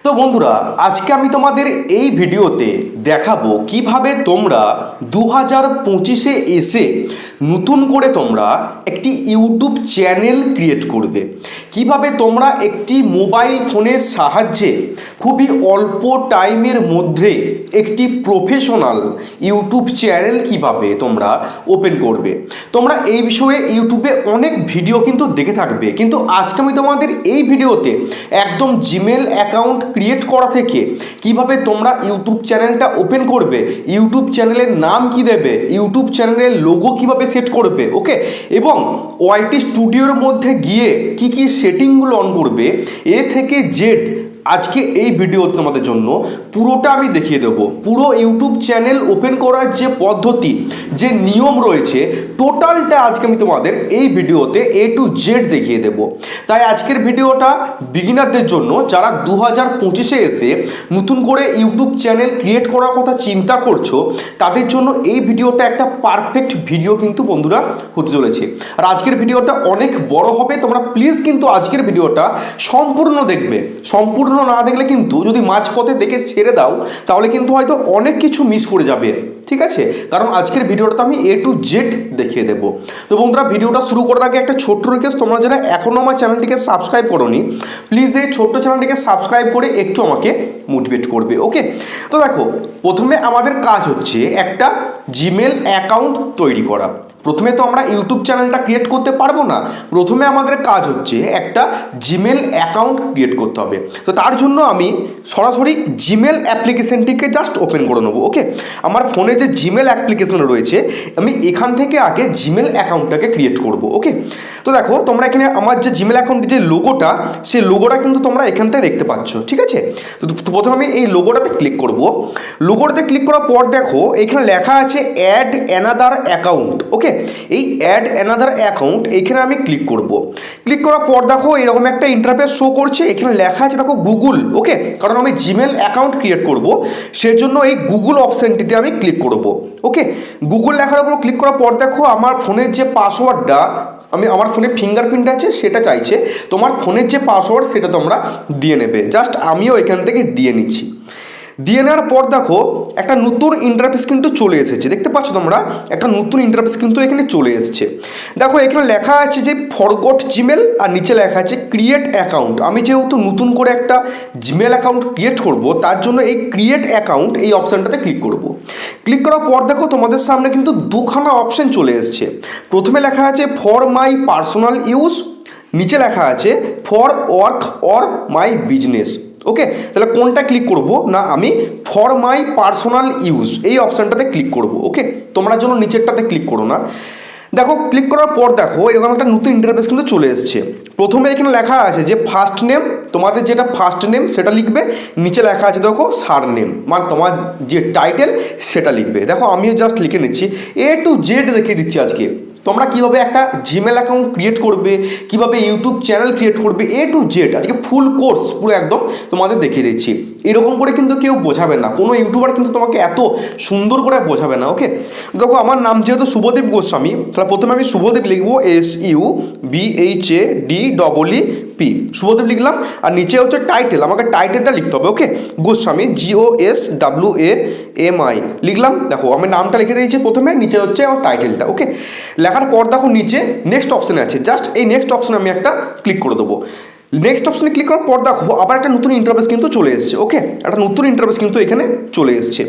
তো বন্ধুরা, আজকে আমি তোমাদের এই ভিডিওতে দেখাবো কিভাবে তোমরা 2025-এ এসে নতুন করে তোমরা একটি ইউটিউব চ্যানেল ক্রিয়েট করবে। কিভাবে তোমরা একটি মোবাইল ফোনের সাহায্যে খুবই অল্প টাইমের মধ্যে একটি প্রফেশনাল ইউটিউব চ্যানেল কিভাবে তোমরা ওপেন করবে। তোমরা এই বিষয়ে ইউটিউবে অনেক ভিডিও কিন্তু দেখে থাকবে, কিন্তু আজকে আমি তোমাদের এই ভিডিওতে একদম জিমেল অ্যাকাউন্ট ক্রিয়েট করা থেকে কিভাবে তোমরা ইউটিউব চ্যানেলটা ওপেন করবে, ইউটিউব চ্যানেলের নাম কি দেবে, ইউটিউব চ্যানেলের লোগো কিভাবে সেট করবে, ওকে, এবং ওয়াইটি স্টুডিওর মধ্যে গিয়ে কি কি সেটিংগুলো অন করবে, এ থেকে জেড আজকে এই ভিডিওতে তোমাদের জন্য পুরোটা আমি দেখিয়ে দেবো। পুরো ইউটিউব চ্যানেল ওপেন করার যে পদ্ধতি, যে নিয়ম রয়েছে, টোটালটা আজকে আমি তোমাদের এই ভিডিওতে এ টু জেড দেখিয়ে দেবো। তাই আজকের ভিডিওটা বিগিনারদের জন্য, যারা 2025-এ এসে নতুন করে ইউটিউব চ্যানেল ক্রিয়েট করার কথা চিন্তা করছো, তাদের জন্য এই ভিডিওটা একটা পারফেক্ট ভিডিও কিন্তু বন্ধুরা হতে চলেছে। আর আজকের ভিডিওটা অনেক বড় হবে, তোমরা প্লিজ কিন্তু আজকের ভিডিওটা সম্পূর্ণ দেখবে। সম্পূর্ণ না দেখলে কিন্তু, যদি মাঝপথে দেখে ছেড়ে দাও, তাহলে কিন্তু হয়তো অনেক কিছু মিস করে যাবে, ঠিক আছে? কারণ আজকের ভিডিওটা আমি এ টু জেড দেখিয়ে দেবো। তো বন্ধুরা, ভিডিওটা শুরু করার আগে একটা ছোট্ট রিকোয়েস্ট, তোমরা যারা এখনও আমার চ্যানেলটিকে সাবস্ক্রাইব করোনি, প্লিজ এই ছোট্ট চ্যানেলটিকে সাবস্ক্রাইব করে একটু আমাকে মোটিভেট করবে, ওকে? তো দেখো, প্রথমে আমাদের কাজ হচ্ছে একটা জিমেল অ্যাকাউন্ট তৈরি করা। প্রথমে তো আমরা ইউটিউব চ্যানেলটা ক্রিয়েট করতে পারবো না, প্রথমে আমাদের কাজ হচ্ছে একটা জিমেল অ্যাকাউন্ট ক্রিয়েট করতে হবে। তো তার জন্য আমি সরাসরি জিমেল অ্যাপ্লিকেশনটিকে জাস্ট ওপেন করে নেবো, ওকে? আমার ফোনে যে জিমেল অ্যাপ্লিকেশন রয়েছে, আমি এখান থেকে আগে জিমেল অ্যাকাউন্টটাকে ক্রিয়েট করব, ওকে? তো দেখো, তোমরা এখানে আমার যে জিমেল অ্যাকাউন্টের যে লোগোটা, সেই লোগোটা কিন্তু তোমরা এখান থেকে দেখতে পাচ্ছ, ঠিক আছে? তো প্রথমে আমি এই লোগোটাতে ক্লিক করব। লোগোটাতে ক্লিক করার পর দেখো এখানে লেখা আছে অ্যাড অ্যানাদার অ্যাকাউন্ট, ওকে? এই অ্যাড অ্যানাদার অ্যাকাউন্ট, এইখানে আমি ক্লিক করব। ক্লিক করার পর দেখো এরকম একটা ইন্টারফেস শো করছে। এখানে লেখা আছে দেখো গুগল, ওকে? কারণ আমি জিমেল অ্যাকাউন্ট ক্রিয়েট করব, সেজন্য এই গুগল অপশানটিতে আমি ক্লিক করব, ওকে? গুগল লেখার উপর ক্লিক করার পর দেখো আমার ফোনের যে পাসওয়ার্ডটা, আমার ফোনে ফিঙ্গারপ্রিন্ট আছে সেটা চাইছে। তোমার ফোনের যে পাসওয়ার্ড সেটা তোমরা দিয়ে নেবে। জাস্ট আমিও এখান থেকে দিয়ে নিচ্ছি। দিয়ে নেওয়ার পর দেখো একটা নতুন ইন্টারফেস কিন্তু চলে এসেছে, দেখতে পাচ্ছ তোমরা? একটা নতুন ইন্টারফেস কিন্তু এখানে চলে এসেছে। দেখো এখানে লেখা আছে যে ফরগট জিমেল, আর নিচে লেখা আছে ক্রিয়েট অ্যাকাউন্ট। আমি যেহেতু নতুন করে একটা জিমেল অ্যাকাউন্ট ক্রিয়েট করব, তার জন্য এই ক্রিয়েট অ্যাকাউন্ট এই অপশানটাতে ক্লিক করব। ক্লিক করার পর দেখো তোমাদের সামনে কিন্তু দুখানা অপশান চলে এসেছে। প্রথমে লেখা আছে ফর মাই পার্সোনাল ইউজ, নিচে লেখা আছে for work or my business, okay? তাহলে কোনটা ক্লিক করব না, আমি ফর মাই পার্সোনাল ইউজ এই অপশানটাতে ক্লিক করব, ওকে? তোমরা যেন নিচেরটাতে ক্লিক করো না। দেখো ক্লিক করার পর দেখো এরকম একটা নতুন ইন্টারফেস কিন্তু চলে এসেছে। প্রথমে এখানে লেখা আছে যে ফার্স্ট নেম, তোমাদের যেটা ফার্স্ট নেম সেটা লিখবে। নিচে লেখা আছে দেখো সার নেম, মানে তোমার যে টাইটেল সেটা লিখবে। দেখো আমিও জাস্ট লিখে নিচ্ছি, এ টু জেড দেখিয়ে দিচ্ছি আজকে তোমরা কিভাবে একটা জিমেল অ্যাকাউন্ট ক্রিয়েট করবে, কিভাবে ইউটিউব চ্যানেল ক্রিয়েট করবে, এ টু জেড আজকে ফুল কোর্স পুরো একদম তোমাদের দেখিয়ে দিচ্ছি। এরকম করে কিন্তু কেউ বোঝাবে না, কোনো ইউটিউবার কিন্তু তোমাকে এত সুন্দর করে বোঝাবে না, ওকে? দেখো আমার নাম যেহেতু শুভদীপ গোস্বামী, তাহলে প্রথমে আমি শুভদীপ লিখবো, SUBHADEEP, শুভদীপ লিখলাম। আর নিচে হচ্ছে টাইটেল, আমাকে টাইটেলটা লিখতে হবে, ওকে? গোস্বামী, GOSWAMI লিখলাম। দেখো আমি নামটা লিখে দিয়েছি প্রথমে, নিচে হচ্ছে আমার টাইটেলটা, ওকে? লেখার পর দেখো নিচে নেক্সট অপশানে আছে, জাস্ট এই নেক্সট অপশানে আমি একটা ক্লিক করে দেবো। নেক্সট অপশানে ক্লিক করার পর দেখো আবার একটা নতুন ইন্টারফেস কিন্তু চলে এসেছে, ওকে? একটা নতুন ইন্টারফেস কিন্তু এখানে চলে এসেছে।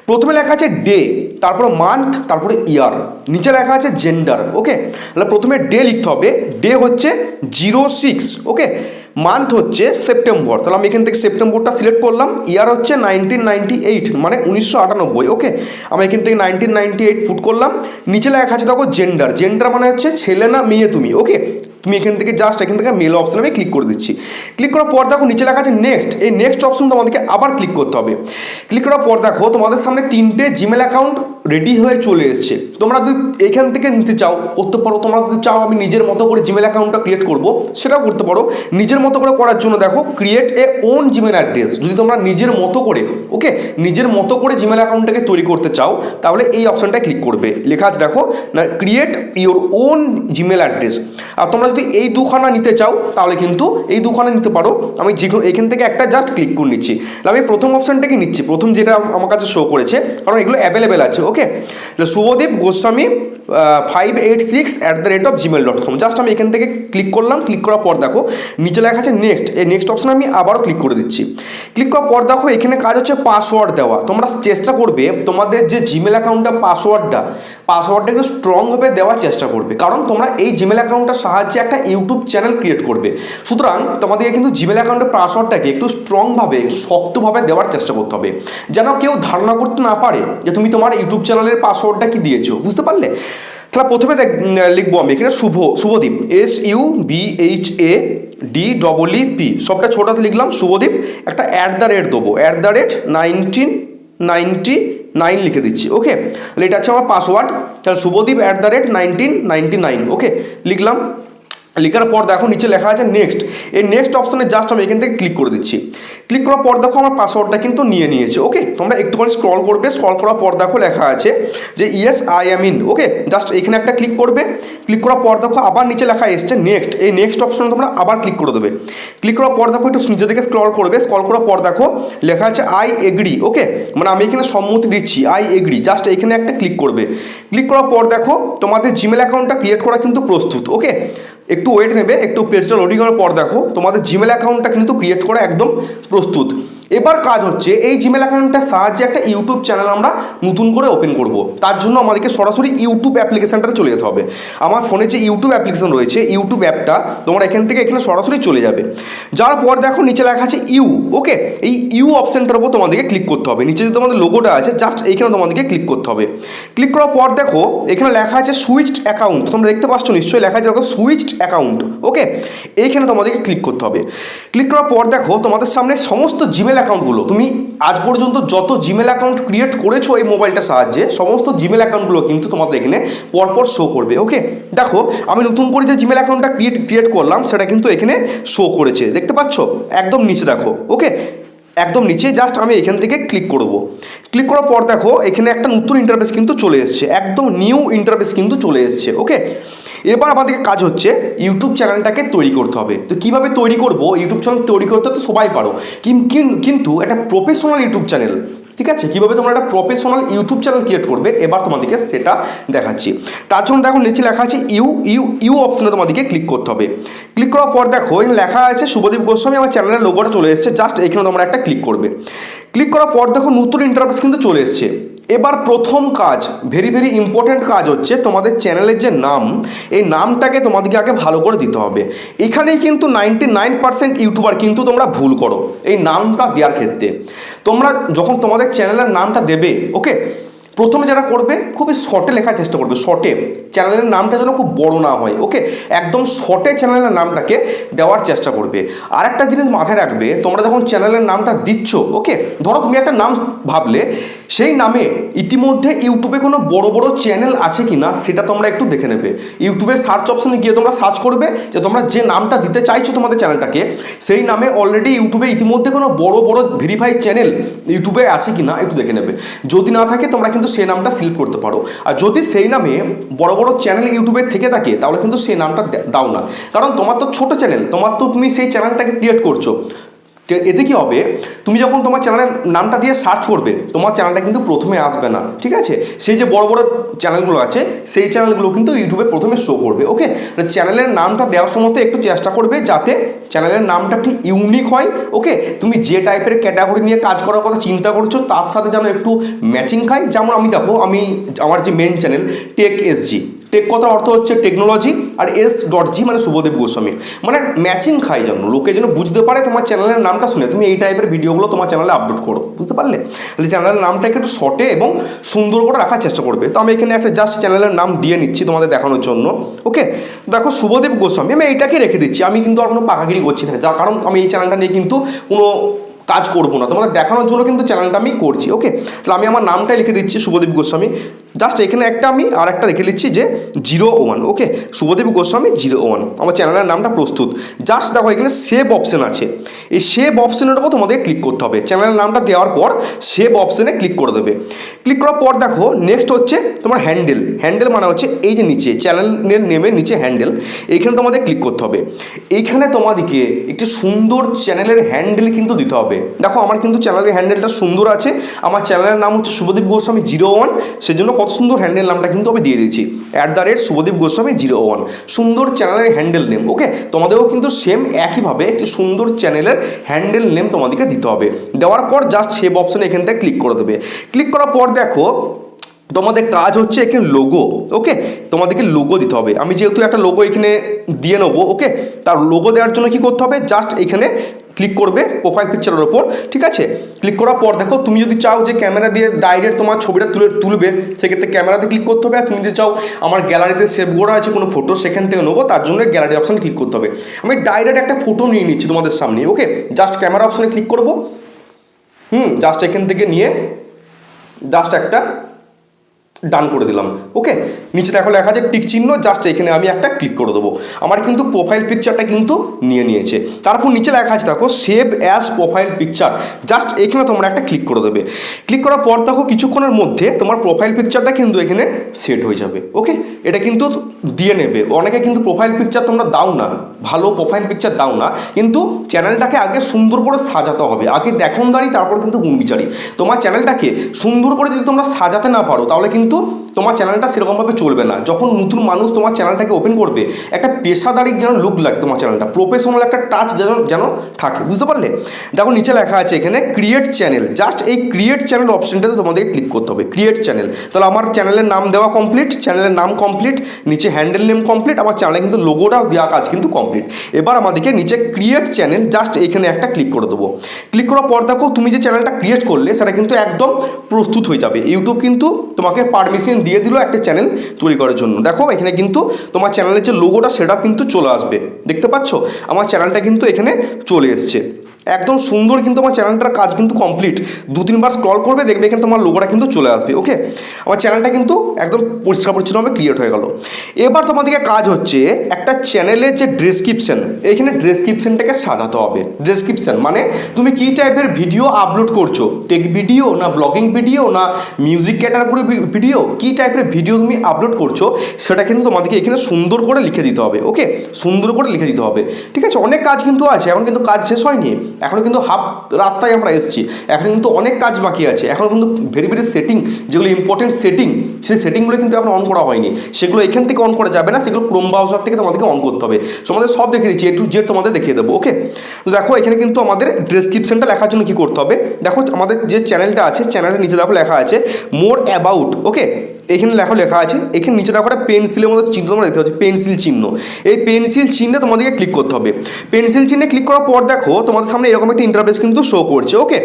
প্রথমে লেখা আছে ডে, তারপরে মান্থ, তারপরে ইয়ার, নিচে লেখা আছে জেন্ডার, ওকে? তাহলে প্রথমে ডে লিখতে হবে। ডে হচ্ছে 06, ওকে? মান্থ হচ্ছে সেপ্টেম্বর, তাহলে আমি এখান থেকে সেপ্টেম্বরটা সিলেক্ট করলাম। ইয়ার হচ্ছে 1998, মানে 1998, ওকে? আমি এখান থেকে 1998 পুট করলাম। নিচে লেখা আছে দেখো জেন্ডার, জেন্ডার মানে হচ্ছে ছেলে না মেয়ে তুমি, ওকে? তুমি এখান থেকে জাস্ট এখান থেকে মেল অপশানে আমি ক্লিক করে দিচ্ছি। ক্লিক করার পর দেখো নিচে লেখা আছে নেক্সট, এই নেক্সট অপশন তোমাদেরকে আবার ক্লিক করতে হবে। ক্লিক করার পর দেখো তোমাদের সামনে তিনটে জিমেল অ্যাকাউন্ট রেডি হয়ে চলে এসছে। তোমরা যদি এখান থেকে নিতে চাও করতে পারো, তোমরা যদি চাও আমি নিজের মতো করে জিমেল অ্যাকাউন্টটা ক্রিয়েট করব সেটাও করতে পারো। নিজের মতো করে করার জন্য দেখো create a on Gmail address, যদি তোমরা নিজের মতো করে ওকে নিজের মতো করে জিমেল অ্যাকাউন্টটাকে তৈরি করতে চাও তাহলে এই অপশনটায় ক্লিক করবে। লেখা আছে দেখো না create your own Gmail address. আর তোমরা যদি এই দুখানা নিতে চাও তাহলে কিন্তু এই দুখানা নিতে পারো। আমি যেগুলো এখান থেকে একটা জাস্ট ক্লিক করে নিচ্ছি। আমি প্রথম অপশনটাকে নিচ্ছি, প্রথম যেটা আমার কাছে শো করেছে, কারণ এগুলো অ্যাভেলেবেল আছে। ওকে, শুভদীপ গোস্বামী 586@gmail.com। জাস্ট আমি এখান থেকে ক্লিক করলাম। ক্লিক করার পর দেখো নিচে লেখা আছে নেক্সট। এই নেক্সট অপশন আমি আবারও ক্লিক করে দিচ্ছি। ক্লিক করার পর দেখো এখানে কাজ হচ্ছে পাসওয়ার্ড দেওয়া। তোমরা চেষ্টা করবে তোমাদের যে জিমেল অ্যাকাউন্টটা পাসওয়ার্ডটা একটু স্ট্রংভাবে দেওয়ার চেষ্টা করবে, কারণ তোমরা এই জিমেল অ্যাকাউন্টটার সাহায্যে একটা ইউটিউব চ্যানেল ক্রিয়েট করবে। সুতরাং তোমাদেরকে কিন্তু জিমেল অ্যাকাউন্টের পাসওয়ার্ডটাকে একটু স্ট্রংভাবে একটু শক্তভাবে দেওয়ার চেষ্টা করতে হবে, যেন কেউ ধারণা করতে না পারে যে তুমি তোমার ইউটিউব চ্যানেলের পাসওয়ার্ডটা কি দিয়েছো। বুঝতে পারলে? তাহলে প্রথমে লিখবো আমি এখানে শুভদীপ SUBHADEEP, সবটা ছোটাতে লিখলাম শুভদীপ, একটা @ দেবো, @1999 লিখে দিচ্ছি। ওকে, তাহলে এটা হচ্ছে আমার পাসওয়ার্ড। তাহলে শুভদীপ @1999। ওকে, লিখলাম। লেখার পর দেখো নিচে লেখা আছে নেক্সট। এই নেক্সট অপশনে জাস্ট আমি এখান থেকে ক্লিক করে দিচ্ছি। ক্লিক করার পর দেখো আমার পাসওয়ার্ডটা কিন্তু নিয়ে নিয়েছে। ওকে, তোমরা একটুখানি স্ক্রল করবে, স্ক্রল করার পর দেখো লেখা আছে যে yes I am in. Okay, just এখানে একটা ক্লিক করবে। ক্লিক করার পর দেখো আবার নিচে লেখা এসছে নেক্সট। এই নেক্সট অপশনে তোমরা আবার ক্লিক করে দেবে। ক্লিক করার পর দেখো একটু নিচে দিকে স্ক্রল করবে, স্ক্রল করার পর দেখো লেখা আছে আই এগ্রি। ওকে, মানে আমি এখানে সম্মতি দিচ্ছি, আই এগ্রি। জাস্ট এখানে একটা ক্লিক করবে। ক্লিক করার পর দেখো তোমাদের জিমেল অ্যাকাউন্টটা ক্রিয়েট করা কিন্তু প্রস্তুত। ওকে, একটু ওয়েট নেবে, একটু পেজটা লোডিং করার পর দেখো তোমাদের জিমেল অ্যাকাউন্টটা কিন্তু ক্রিয়েট করা একদম প্রস্তুত। এবার কাজ হচ্ছে এই জিমেল অ্যাকাউন্টটার সাহায্যে একটা ইউটিউব চ্যানেল আমরা নতুন করে ওপেন করব। তার জন্য আমাদেরকে সরাসরি ইউটিউব অ্যাপ্লিকেশানটাতে চলে যেতে হবে। আমার ফোনে যে ইউটিউব অ্যাপ্লিকেশান রয়েছে, ইউটিউব অ্যাপটা তোমরা এখান থেকে এখানে সরাসরি চলে যাবে। যাওয়ার পর দেখো নিচে লেখা আছে ইউ। ওকে, এই ইউ অপশানটার উপর তোমাদেরকে ক্লিক করতে হবে। নিচে যে তোমাদের লোগোটা আছে জাস্ট এইখানে তোমাদেরকে ক্লিক করতে হবে। ক্লিক করার পর দেখো এখানে লেখা আছে সুইচড অ্যাকাউন্ট। তোমরা দেখতে পাচ্ছ নিশ্চয়ই লেখা আছে দেখো সুইচড অ্যাকাউন্ট। ওকে, এইখানে তোমাদেরকে ক্লিক করতে হবে। ক্লিক করার পর দেখো তোমাদের সামনে সমস্ত জিমেল অ্যাকাউন্টগুলো, তুমি আজ পর্যন্ত যত জিমেল অ্যাকাউন্ট ক্রিয়েট করেছো এই মোবাইলটার সাহায্যে সমস্ত জিমেল অ্যাকাউন্টগুলো কিন্তু তোমাদের এখানে পরপর শো করবে। ওকে, দেখো আমি নতুন করে যে জিমেল অ্যাকাউন্টটা ক্রিয়েট করলাম সেটা কিন্তু এখানে শো করেছে, দেখতে পাচ্ছ একদম নিচে দেখো। ওকে, একদম নিচে জাস্ট আমি এখান থেকে ক্লিক করব। ক্লিক করার পর দেখো এখানে একটা নতুন ইন্টারফেস কিন্তু চলে এসছে, একদম নিউ ইন্টারফেস কিন্তু চলে এসছে। ওকে, এবার আমাদেরকে কাজ হচ্ছে ইউটিউব চ্যানেলটাকে তৈরি করতে হবে। তো কীভাবে তৈরি করব? ইউটিউব চ্যানেল তৈরি করতে তো সবাই পারো, কিন্তু একটা প্রফেশনাল ইউটিউব চ্যানেল, ঠিক আছে, কীভাবে তোমরা একটা প্রফেশনাল ইউটিউব চ্যানেল ক্রিয়েট করবে এবার তোমাদেরকে সেটা দেখাচ্ছি। তার জন্য দেখো নিচে লেখা আছে ইউ অপশানে তোমাদেরকে ক্লিক করতে হবে। ক্লিক করার পর দেখো এখানে লেখা আছে শুভদীপ গোস্বামী, আমার চ্যানেলের লোগোটা চলে এসেছে। জাস্ট এখানে তোমরা একটা ক্লিক করবে। ক্লিক করার পর দেখো নতুন ইন্টারফেস কিন্তু চলে এসছে। এবার প্রথম কাজ, ভেরি ইম্পর্ট্যান্ট কাজ হচ্ছে তোমাদের চ্যানেলের যে নাম, এই নামটাকে তোমাদেরকে আগে ভালো করে দিতে হবে। এখানেই কিন্তু 99% ইউটিউবার কিন্তু তোমরা ভুল করো এই নামটা দেওয়ার ক্ষেত্রে। তোমরা যখন তোমাদের চ্যানেলের নামটা দেবে, ওকে, প্রথমে যারা করবে খুবই শর্টে লেখার চেষ্টা করবে, শর্টে, চ্যানেলের নামটা যেন খুব বড় না হয়। ওকে, একদম শর্টে চ্যানেলের নামটাকে দেওয়ার চেষ্টা করবে। আর একটা জিনিস মাথায় রাখবে, তোমরা যখন চ্যানেলের নামটা দিচ্ছ, ওকে, ধরো তুমি একটা নাম ভাবলে, সেই নামে ইতিমধ্যে ইউটিউবে কোনো বড় চ্যানেল আছে কি না সেটা তোমরা একটু দেখে নেবে। ইউটিউবে সার্চ অপশনে গিয়ে তোমরা সার্চ করবে যে তোমরা যে নামটা দিতে চাইছো তোমাদের চ্যানেলটাকে, সেই নামে অলরেডি ইউটিউবে ইতিমধ্যে কোনো বড় ভেরিফাইড চ্যানেল ইউটিউবে আছে কি না একটু দেখে নেবে। যদি না থাকে তোমরা কিন্তু সেই নামটা সিলেক্ট করতে পারো। আর যদি সেই নামে বড় চ্যানেল ইউটিউবে থেকে থাকে তাহলে কিন্তু সেই নামটা দাও না, কারণ তোমার তো ছোট চ্যানেল, তুমি সেই চ্যানেলটাকে ক্রিয়েট করছো। এতে কি হবে, তুমি যখন তোমার চ্যানেলের নামটা দিয়ে সার্চ করবে তোমার চ্যানেলটা কিন্তু প্রথমে আসবে না, ঠিক আছে। সেই যে বড় চ্যানেলগুলো আছে সেই চ্যানেলগুলো কিন্তু ইউটিউবে প্রথমে শো করবে। ওকে, চ্যানেলের নামটা দেওয়ার সময় একটু চেষ্টা করবে যাতে চ্যানেলের নামটা ঠিক ইউনিক হয়। ওকে, তুমি যে টাইপের ক্যাটাগরি নিয়ে কাজ করার কথা চিন্তা করছো তার সাথে যেন একটু ম্যাচিং খায়। যেমন আমি দেখো, আমার যে main channel tech SG, tech কথার অর্থ হচ্ছে টেকনোলজি, আর S.G মানে শুভদীপ গোস্বামী, মানে ম্যাচিং খাই যেন লোকে যেন বুঝতে পারে তোমার চ্যানেলের নামটা শুনে তুমি এই টাইপের ভিডিওগুলো তোমার চ্যানেলে আপলোড করো। বুঝতে পারলে? তাহলে চ্যানেলের নামটাকে একটু শর্টে এবং সুন্দর করে রাখার চেষ্টা করবে। তো আমি এখানে একটা জাস্ট চ্যানেলের নাম দিয়ে নিচ্ছি তোমাদের দেখানোর জন্য। ওকে, দেখো শুভদীপ গোস্বামী, আমি এইটাকে রেখে দিচ্ছি, আমি কিন্তু আর কোনো পাকাগিরি করছি না, যার কারণ আমি এই চ্যানেলটা নিয়ে কিন্তু কোনো কাজ করবো না, তোমাদের দেখানোর জন্য কিন্তু চ্যানেলটা আমি করছি। ওকে, তাহলে আমি আমার নামটাই লিখে দিচ্ছি শুভদীপ গোস্বামী। জাস্ট এখানে একটা আমি আর একটা লিখে দিচ্ছি যে 01। ওকে, শুভদীপ গোস্বামী 01, আমার চ্যানেলের নামটা প্রস্তুত। জাস্ট দেখো এখানে সেভ অপশন আছে, এই সেভ অপশনের উপর তোমাদের ক্লিক করতে হবে। চ্যানেলের নামটা দেওয়ার পর সেভ অপশনে ক্লিক করে দেবে। ক্লিক করার পর দেখো নেক্সট হচ্ছে তোমার হ্যান্ডেল। হ্যান্ডেল মানে হচ্ছে এই যে নিচে চ্যানেলের নেমের নিচে হ্যান্ডেল, এইখানে তোমাদের ক্লিক করতে হবে। এইখানে তোমাদেরকে একটি সুন্দর চ্যানেলের হ্যান্ডেল কিন্তু দিতে হবে। দেখো আমার কিন্তু চ্যানেলের হ্যান্ডেলটা সুন্দর আছে, আমার চ্যানেলের নাম হচ্ছে শুভদীপ গোস্বামী 01, সেজন্য কত সুন্দর হ্যান্ডেল নামটা কিন্তু আমি দিয়ে দিয়েছি, @শুভদীপ গোস্বামী 01, সুন্দর চ্যানেলের হ্যান্ডেল নেম। ওকে, তোমাদেরও কিন্তু সেম একইভাবে একটি সুন্দর চ্যানেলের হ্যান্ডেল নেম তোমাদেরকে দিতে হবে। দেওয়ার পর জাস্ট সেভ অপশনে এখান থেকে ক্লিক করে দেবে। ক্লিক করার পর দেখো তোমাদের কাজ হচ্ছে এখানে লোগো। ওকে, তোমাদেরকে লোগো দিতে হবে। আমি যেহেতু একটা লোগো এখানে দিয়ে নেবো, ওকে, তার লোগো দেওয়ার জন্য কি করতে হবে, জাস্ট এখানে ক্লিক করবে প্রোফাইল পিকচারের ওপর। ঠিক আছে, ক্লিক করার পর দেখো তুমি যদি চাও যে ক্যামেরা দিয়ে ডাইরেক্ট তোমার ছবিটা তুলবে, সেক্ষেত্রে ক্যামেরাতে ক্লিক করতে হবে। আর তুমি যদি চাও আমার গ্যালারিতে সেভ করা আছে কোনো ফটো, সেখান থেকে নেবো, তার জন্য গ্যালারি অপশানে ক্লিক করতে হবে। আমি ডাইরেক্ট একটা ফটো নিয়ে নিচ্ছি তোমাদের সামনে। ওকে, জাস্ট ক্যামেরা অপশানে ক্লিক করবো। জাস্ট এখান থেকে নিয়ে জাস্ট একটা ডান করে দিলাম। ওকে, নিচে দেখো লেখা আছে টিক চিহ্ন, জাস্ট এখানে আমি একটা ক্লিক করে দেবো। আমার কিন্তু প্রোফাইল পিকচারটা কিন্তু নিয়ে নিয়েছে। তারপর নিচে লেখা আছে দেখো save as profile picture, just এখানে তোমরা একটা ক্লিক করে দেবে। ক্লিক করার পর দেখো কিছুক্ষণের মধ্যে তোমার প্রোফাইল পিকচারটা কিন্তু এখানে সেট হয়ে যাবে। ওকে, এটা কিন্তু দিয়ে নেবে। অনেকে কিন্তু প্রোফাইল পিকচার তোমরা দাও না, ভালো প্রোফাইল পিকচার দাও না, কিন্তু চ্যানেলটাকে আগে সুন্দর করে সাজাতে হবে। আগে দেখনদারি তারপর কিন্তু গুণবিচারি। তোমার চ্যানেলটাকে সুন্দর করে যদি তোমরা সাজাতে না পারো তাহলে কিন্তু তোমার চ্যানেলটা সেরকমভাবে চলবে না। যখন নতুন মানুষ তোমার চ্যানেলটাকে ওপেন করবে, একটা পেশাদারি যেন লুক লাগে তোমার চ্যানেলটা, প্রফেশনাল একটা টাচ যেন থাকে, বুঝতে পারলে? দেখো নিচে লেখা আছে এখানে ক্রিয়েট চ্যানেল, জাস্ট এই ক্রিয়েট চ্যানেল অপশনটাতে তোমাদেরকে ক্লিক করতে হবে। ক্রিয়েট চ্যানেল, তাহলে আমার চ্যানেলের নাম দেওয়া কমপ্লিট, চ্যানেলের নাম কমপ্লিট, নিচে হ্যান্ডেল নেম কমপ্লিট, আমার চ্যানেলে কিন্তু লোগোটা দেওয়া কাজ কিন্তু কমপ্লিট। এবার আমাদেরকে নিচে ক্রিয়েট চ্যানেল, জাস্ট এখানে একটা ক্লিক করে দেবো। ক্লিক করার পর দেখো তুমি যে চ্যানেলটা ক্রিয়েট করলে সেটা কিন্তু একদম প্রস্তুত হয়ে যাবে। ইউটিউব কিন্তু তোমাকে পারমিশন দিয়ে দিল একটা চ্যানেল তৈরি করার জন্য। দেখো এখানে কিন্তু তোমার চ্যানেলের যে লোগোটা সেটা কিন্তু চলে আসবে, দেখতে পাচ্ছ আমার চ্যানেলটা কিন্তু এখানে চলে এসছে একদম সুন্দর। কিন্তু আমার চ্যানেলটার কাজ কিন্তু কমপ্লিট। 2-3 বার স্ক্রল করবে, দেখবে এখানে তোমার লোগোটা কিন্তু চলে আসবে। ওকে, আমার চ্যানেলটা কিন্তু একদম পরিষ্কার পরিচ্ছন্নভাবে ক্রিয়েট হয়ে গেল। এবার তোমাদেরকে কাজ হচ্ছে একটা চ্যানেলের যে ডেসক্রিপশন, এইখানে ডেসক্রিপশনটাকে সাজাতে হবে। ডেসক্রিপশন মানে তুমি কী টাইপের ভিডিও আপলোড করছো, টেক ভিডিও না ব্লগিং ভিডিও না মিউজিক ক্যাটাগরি ভিডিও, কী টাইপের ভিডিও তুমি আপলোড করছো সেটা কিন্তু তোমাদেরকে এখানে সুন্দর করে লিখে দিতে হবে। ওকে, সুন্দর করে লিখে দিতে হবে। ঠিক আছে, অনেক কাজ কিন্তু আছে, এখন কিন্তু কাজ শেষ হয়নি, এখনও কিন্তু হাফ রাস্তায় আমরা এসেছি, এখন কিন্তু অনেক কাজ বাকি আছে। এখন কিন্তু ভেরি ভেরি সেটিং, যেগুলো ইম্পর্টেন্ট সেটিং, সেই সেটিংগুলো কিন্তু এখন অন করা হয়নি, সেগুলো এখান থেকে অন করা যাবে না, সেগুলো ক্রোম ব্রাউজার থেকে তোমাদেরকে অন করতে হবে। তোমাদের সব দেখিয়ে দিচ্ছি, A to Z তোমাদের দেখিয়ে দেবো। ওকে, তো দেখো এখানে কিন্তু আমাদের ডেসক্রিপশনটা লেখার জন্য কী করতে হবে, দেখো আমাদের যে চ্যানেলটা আছে চ্যানেলের নিচে দেখো লেখা আছে মোর অ্যাবাউট। ওকে, এখানে লেখা আছে, এখানে নিচে দেখো একটা পেন্সিলের মতো চিহ্ন তোমরা দেখতে পাচ্ছ, পেন্সিল চিহ্ন। এই পেন্সিল চিহ্নে তোমাদেরকে ক্লিক করতে হবে। পেন্সিল চিহ্নে ক্লিক করার পর দেখো তোমাদের সামনে এরকম একটা ইন্টারফেস কিন্তু শো করছে। ওকে,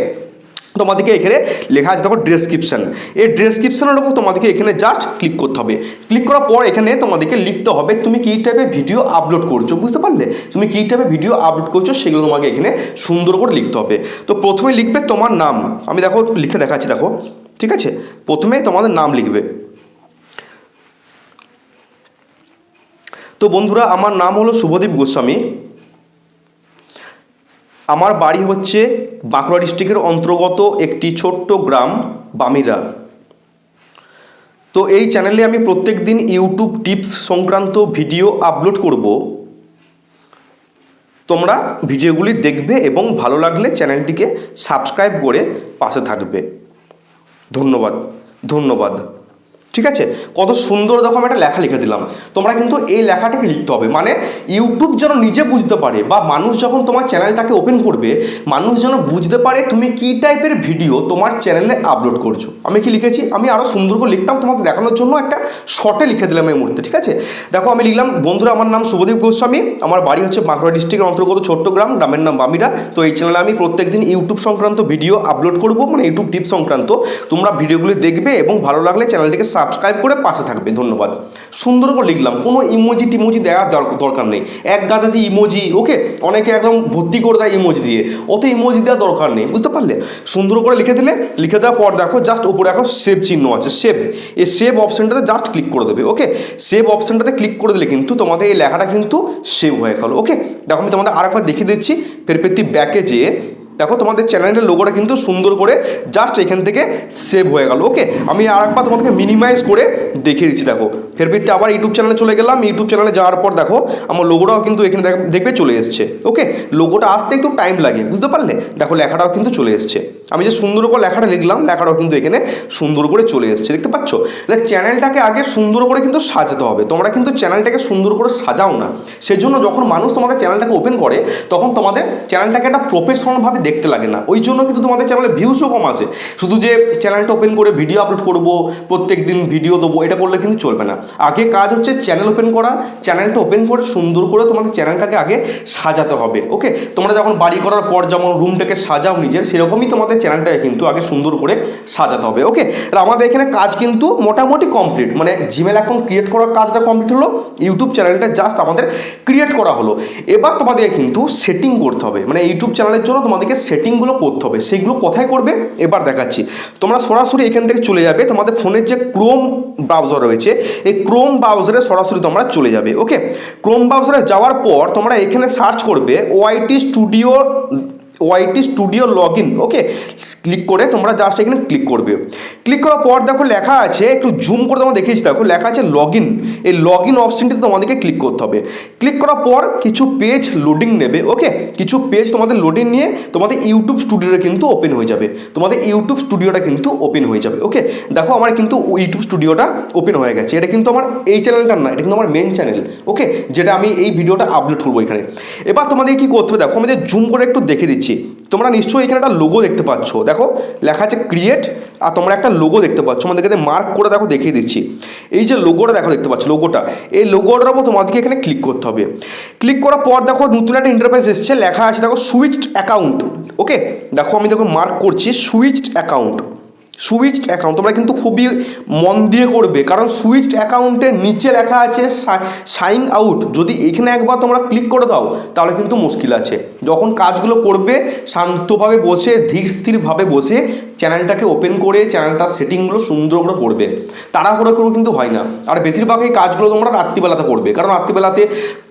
তোমাদেরকে এখানে লেখা আছে দেখো ডেসক্রিপশন, এই ডেসক্রিপশনের উপর তোমাদেরকে এখানে জাস্ট ক্লিক করতে হবে। ক্লিক করার পর এখানে তোমাদেরকে লিখতে হবে তুমি কী টাইপের ভিডিও আপলোড করছো, বুঝতে পারলে? তুমি কী টাইপের ভিডিও আপলোড করছো সেগুলো তোমাকে এখানে সুন্দর করে লিখতে হবে। তো প্রথমে লিখবে তোমার নাম, আমি দেখো লিখে দেখাচ্ছি, দেখো ঠিক আছে, প্রথমে তোমাদের নাম লিখবে। তো বন্ধুরা আমার নাম হলো শুভদীপ গোস্বামী, আমার বাড়ি হচ্ছে বাঁকুড়া ডিস্ট্রিক্টের অন্তর্গত একটি ছোট্ট গ্রাম বামিরা। তো এই চ্যানেলে আমি প্রত্যেক দিন ইউটিউব টিপস সংক্রান্ত ভিডিও আপলোড করব, তোমরা ভিডিওগুলি দেখবে এবং ভালো লাগলে চ্যানেলটিকে সাবস্ক্রাইব করে পাশে থাকবে। ধন্যবাদ ধন্যবাদ। ঠিক আছে, কত সুন্দর দেখো আমি একটা লেখা লিখে দিলাম। তোমরা কিন্তু এই লেখাটাকে লিখতে হবে, মানে ইউটিউব যেন নিজে বুঝতে পারে, বা মানুষ যখন তোমার চ্যানেলটাকে ওপেন করবে মানুষ যেন বুঝতে পারে তুমি কী টাইপের ভিডিও তোমার চ্যানেলে আপলোড করছো। আমি কি লিখেছি, আমি আরও সুন্দর করে লিখতাম, তোমাকে দেখানোর জন্য একটা শর্টে লিখে দিলাম এই মুহূর্তে। ঠিক আছে, দেখো আমি লিখলাম বন্ধুরা আমার নাম শুভদীপ গোস্বামী, আমার বাড়ি হচ্ছে বাঁকুড়া ডিস্ট্রিক্টের অন্তর্গত ছোট্ট গ্রাম, গ্রামের নাম বামিরা। তো এই চ্যানেলে আমি প্রত্যেকদিন ইউটিউব সংক্রান্ত ভিডিও আপলোড করব, মানে ইউটিউব টিপস সংক্রান্ত। তোমরা ভিডিওগুলি দেখবে এবং ভালো লাগলে চ্যানেলটিকে সাবস্ক্রাইব করে পাশে থাকবে। ধন্যবাদ। সুন্দর করে লিখলাম, কোনো ইমোজি টিমোজি দেওয়ার দরকার নেই। এক গাদা যে ইমোজি, ওকে, অনেকে একদম ভর্তি করে দেয় ইমোজি দিয়ে, অত ইমোজি দেওয়ার দরকার নেই, বুঝতে পারলে? সুন্দর করে লিখে দিলে, লিখে দেওয়ার পর দেখো জাস্ট উপরে এখন সেভ চিহ্ন আছে, সেভ, এই সেভ অপশানটাতে জাস্ট ক্লিক করে দেবে। ওকে, সেভ অপশানটাতে ক্লিক করে দিলে কিন্তু তোমাদের এই লেখাটা কিন্তু সেভ হয়ে গেল। ওকে, দেখো আমি তোমাদের আরেকবার দেখিয়ে দিচ্ছি। ফেরপেতি ব্যাকে যেয়ে দেখো তোমাদের চ্যানেলের লোগোটা কিন্তু সুন্দর করে জাস্ট এখান থেকে সেভ হয়ে গেল। ওকে, আমি আরেকবার তোমাদেরকে মিনিমাইজ করে দেখিয়ে দিচ্ছি। দেখো ফেরপেতে আবার ইউটিউব চ্যানেলে চলে গেলাম। ইউটিউব চ্যানেলে যাওয়ার পর দেখো আমার লোগোটাও কিন্তু এখানে দেখবে চলে এসছে। ওকে, লোগোটা আসতে একটু টাইম লাগে, বুঝতে পারলে? দেখো লেখাটাও কিন্তু চলে এসছে। আমি যে সুন্দর করে লেখাটা লিখলাম, লেখাটাও কিন্তু এখানে সুন্দর করে চলে এসছে, দেখতে পাচ্ছ? চ্যানেলটাকে আগে সুন্দর করে কিন্তু সাজাতে হবে। তোমরা কিন্তু চ্যানেলটাকে সুন্দর করে সাজাও না, সেজন্য যখন মানুষ তোমাদের চ্যানেলটাকে ওপেন করে তখন তোমাদের চ্যানেলটাকে একটা প্রফেশনালভাবে দেখতে লাগে না, ওই জন্য কিন্তু তোমাদের চ্যানেলে ভিউসও কম আসে। শুধু যে চ্যানেলটা ওপেন করে ভিডিও আপলোড করব, প্রত্যেক দিন ভিডিও দেবো, এটা করলে কিন্তু চলবে না। আগে কাজ হচ্ছে চ্যানেল ওপেন করা, চ্যানেলটা ওপেন করে সুন্দর করে তোমাদের চ্যানেলটাকে আগে সাজাতে হবে। ওকে, তোমরা যখন বাড়ি করার পর যেমন রুমটাকে সাজাও নিজের, সেরকমই তোমাদের চ্যানেলটাকে কিন্তু আগে সুন্দর করে সাজাতে হবে। ওকে, আর আমাদের এখানে কাজ কিন্তু মোটামুটি কমপ্লিট, মানে জিমেল অ্যাকাউন্ট ক্রিয়েট করার কাজটা কমপ্লিট হলো, ইউটিউব চ্যানেলটা জাস্ট আমাদের ক্রিয়েট করা হলো। এবার তোমাদের কিন্তু সেটিং করতে হবে, মানে ইউটিউব চ্যানেলের জন্য তোমাদেরকে সেটিংগুলো করতে হবে। সেগুলো কোথায় করবে এবার দেখাচ্ছি। তোমরা সরাসরি এখান থেকে চলে যাবে, তোমাদের ফোনের যে ক্রোম ব্রাউজার রয়েছে, এই ক্রোম ব্রাউজারে সরাসরি তোমরা চলে যাবে। ওকে, ক্রোম ব্রাউজারে যাওয়ার পর তোমরা এখানে সার্চ করবে YT studio log in. Okay, click করে তোমরা জাস্ট এখানে ক্লিক করবে। ক্লিক করার পর দেখো লেখা আছে, একটু জুম করে তোমরা দেখিয়েছি, দেখো লেখা আছে লগ ইন। এই লগ ইন অপশনটিতে তোমাদেরকে ক্লিক করতে হবে। ক্লিক করার পর কিছু পেজ লোডিং নেবে। ওকে, কিছু পেজ তোমাদের লোডিং নিয়ে তোমাদের ইউটিউব স্টুডিওটা কিন্তু ওপেন হয়ে যাবে, তোমাদের ইউটিউব স্টুডিওটা কিন্তু ওপেন হয়ে যাবে। ওকে, দেখো আমার কিন্তু ইউটিউব স্টুডিওটা ওপেন হয়ে গেছে। এটা কিন্তু আমার এই চ্যানেলটা না, এটা কিন্তু আমার মেন চ্যানেল। ওকে, যেটা আমি এই ভিডিওটা আপলোড করবো এখানে। এবার তোমাদের কি করতে হবে দেখো, আমি জুম করে একটু দেখে দিচ্ছি। তোমরা নিশ্চয়ই এখানে একটা লোগো দেখতে পাচ্ছ, দেখো লেখা আছে ক্রিয়েট, আর তোমরা একটা লোগো দেখতে পাচ্ছ। আমাদেরকে মার্ক করে দেখো দেখিয়ে দিচ্ছি। এই যে লোগোটা দেখো, দেখতে পাচ্ছ লোগোটা, এই লোগোটার উপর তোমাদেরকে এখানে ক্লিক করতে হবে। ক্লিক করার পর দেখো নতুন একটা ইন্টারফেস এসছে, লেখা আছে দেখো সুইচড অ্যাকাউন্ট। ওকে, দেখো আমি দেখো মার্ক করছি সুইচড অ্যাকাউন্ট। সুইচড অ্যাকাউন্ট তোমরা কিন্তু খুবই মন দিয়ে করবে, কারণ সুইচড অ্যাকাউন্টের নিচে লেখা আছে সাইন আউট। যদি এখানে একবার তোমরা ক্লিক করে দাও তাহলে কিন্তু মুশকিল আছে। যখন কাজগুলো করবে শান্তভাবে বসে, ধীর স্থিরভাবে বসে চ্যানেলটাকে ওপেন করে চ্যানেলটার সেটিংগুলো সুন্দর করে করবে, তাড়াহুড়ো করে কিন্তু হয় না। আর বেশিরভাগ এই কাজগুলো তোমরা রাত্রিবেলাতে করবে, কারণ রাত্রিবেলাতে